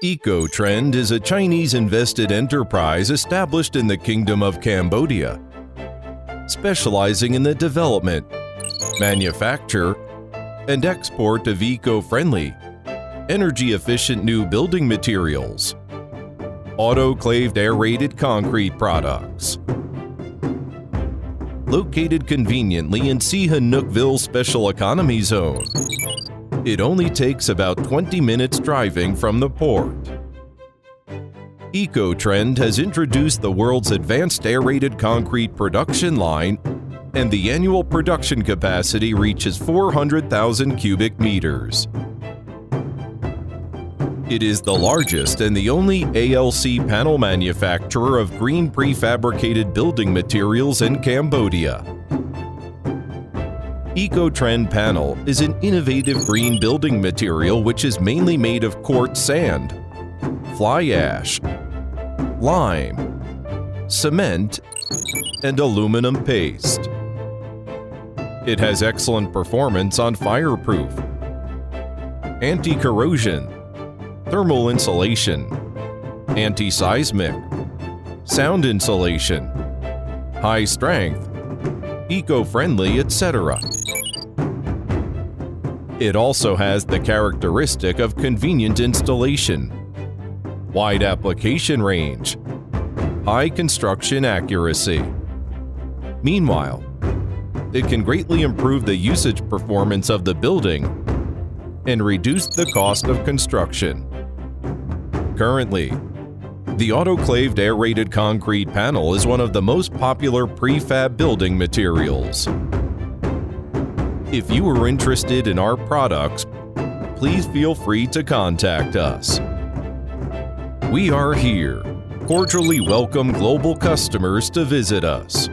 Ecotrend is a Chinese-invested enterprise established in the Kingdom of Cambodia, specializing in the development, manufacture, and export of eco-friendly, energy-efficient new building materials, autoclaved aerated concrete products. Located conveniently in Sihanoukville's Special Economy Zone, it only takes about 20 minutes driving from the port. Ecotrend has introduced the world's advanced aerated concrete production line, and the annual production capacity reaches 400,000 cubic meters. It is the largest and the only AAC panel manufacturer of green prefabricated building materials in Cambodia. Ecotrend panel is an innovative green building material which is mainly made of quartz sand, fly ash, lime, cement, and aluminum paste. It has excellent performance on fireproof, anti-corrosion, thermal insulation, anti-seismic, sound insulation, high strength, eco-friendly, etc. It also has the characteristic of convenient installation, wide application range, high construction accuracy. Meanwhile, it can greatly improve the usage performance of the building and reduce the cost of construction. Currently, the autoclaved aerated concrete panel is one of the most popular prefab building materials. If you are interested in our products, please feel free to contact us. We are here, cordially welcome global customers to visit us.